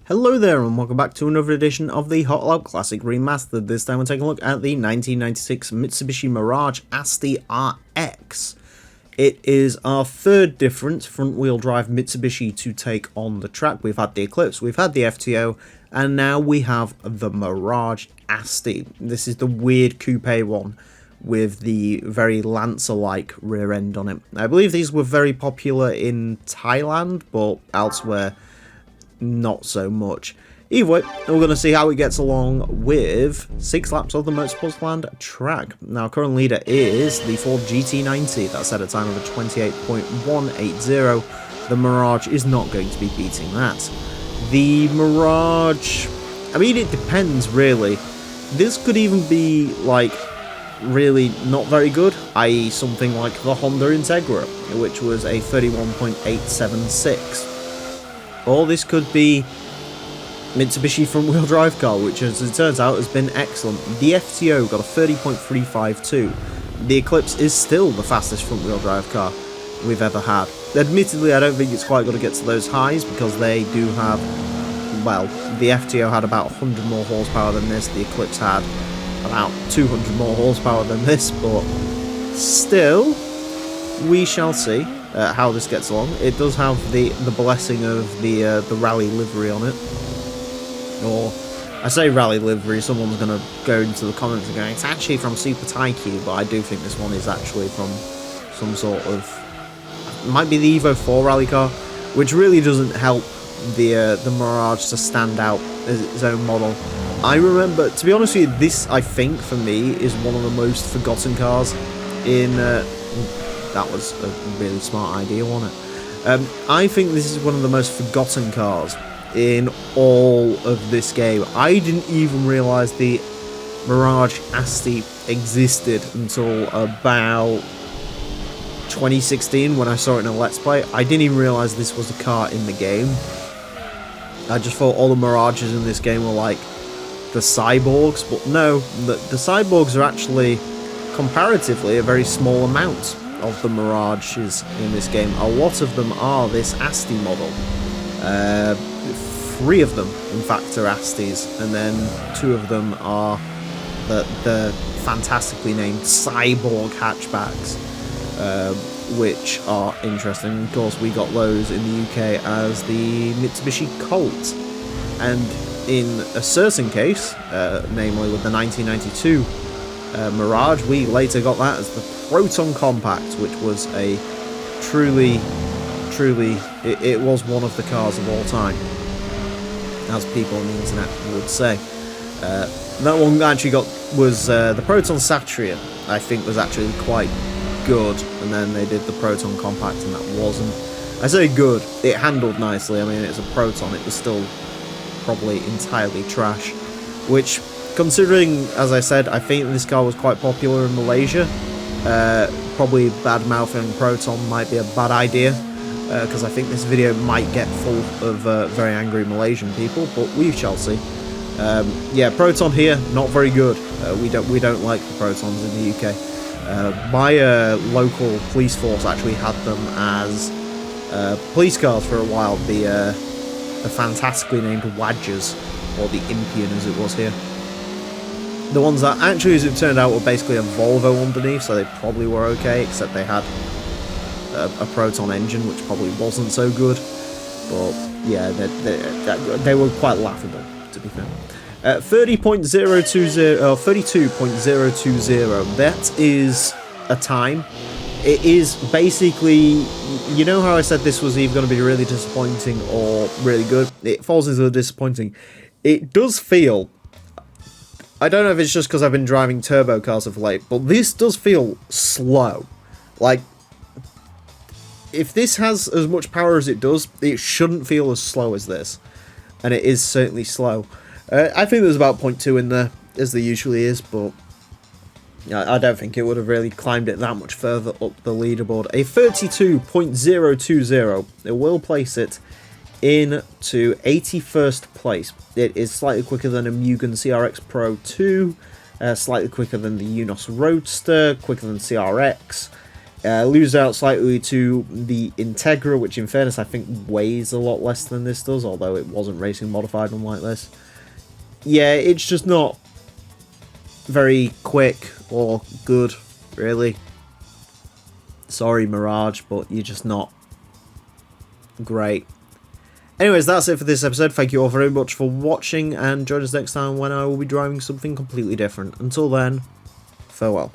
Hello there and welcome back to another edition of the Hot Lap Classic Remastered. This time we're taking a look at the 1996 Mitsubishi Mirage Asti RX. It is our third different front-wheel drive Mitsubishi to take on the track. We've had the Eclipse, we've had the FTO, and now we have the Mirage Asti. This is the weird coupe one with the very Lancer-like rear end on it. I believe these were very popular in Thailand, but elsewhere not so much. Either way, we're going to see how it gets along with 6 laps of the Motorsports Land track. Now, current leader is the Ford GT90. That's at a time of a 28.180. The Mirage is not going to be beating that. The Mirage, I mean, it depends, really. This could even be, like, really not very good, i.e. something like the Honda Integra, which was a 31.876. Or this could be Mitsubishi front-wheel drive car, which as it turns out has been excellent. The FTO got a 30.352. The Eclipse is still the fastest front-wheel drive car we've ever had. Admittedly, I don't think it's quite going to get to those highs because they do have, well, the FTO had about 100 more horsepower than this. The Eclipse had about 200 more horsepower than this, but still, we shall see how this gets along. It does have the blessing of the rally livery on it. Or, I say rally livery, someone's going to go into the comments and go, it's actually from Super Taikyu, but I do think this one is actually from some sort of, it might be the Evo 4 rally car, which really doesn't help the Mirage to stand out as its own model. I remember, to be honest with you, this, I think, for me, is one of the most forgotten cars in, that was a really smart idea, wasn't it? I think this is one of the most forgotten cars in all of this game. I didn't even realise the Mirage Asti existed until about 2016 when I saw it in a Let's Play. I didn't even realise this was a car in the game. I just thought all the Mirages in this game were like the cyborgs, but no, the cyborgs are actually comparatively a very small amount of the Mirages in this game. A lot of them are this Asti model. 3 of them, in fact, are Astis, and then 2 of them are the fantastically named cyborg hatchbacks, which are interesting. Of course, we got those in the UK as the Mitsubishi Colt, and in a certain case, namely with the 1992 Mirage, we later got that as the Proton Compact, which was a truly, it was one of the cars of all time, as people on the internet would say. That one actually was the Proton Satria, I think, was actually quite good, and then they did the Proton Compact, and that wasn't, I say good, it handled nicely. I mean, it's a Proton, it was still probably entirely trash, which, considering, as I said, I think this car was quite popular in Malaysia, probably bad-mouthing Proton might be a bad idea, because I think this video might get full of very angry Malaysian people, but we shall see. Yeah, Proton here, not very good. We don't like the Protons in the UK. My local police force actually had them as police cars for a while, the fantastically named Wadgers, or the Impian as it was here. The ones that actually, as it turned out, were basically a Volvo underneath, so they probably were okay, except they had a Proton engine, which probably wasn't so good. But yeah, they were quite laughable, to be fair. 32.020, that is a time. It is basically, you know how I said this was either going to be really disappointing or really good? It falls into the disappointing. It does feel, I don't know if it's just because I've been driving turbo cars of late, but this does feel slow. Like, if this has as much power as it does, it shouldn't feel as slow as this. And it is certainly slow. I think there's about 0.2 in there, as there usually is, but I don't think it would have really climbed it that much further up the leaderboard. A 32.020, it will place it into 81st place. It is slightly quicker than a Mugen CRX Pro 2, slightly quicker than the Unos Roadster, quicker than CRX. Lose out slightly to the Integra, which in fairness I think weighs a lot less than this does, although it wasn't racing modified unlike this. Yeah, it's just not very quick or good, really. Sorry, Mirage, but you're just not great. Anyways, that's it for this episode. Thank you all very much for watching, and join us next time when I will be driving something completely different. Until then, farewell.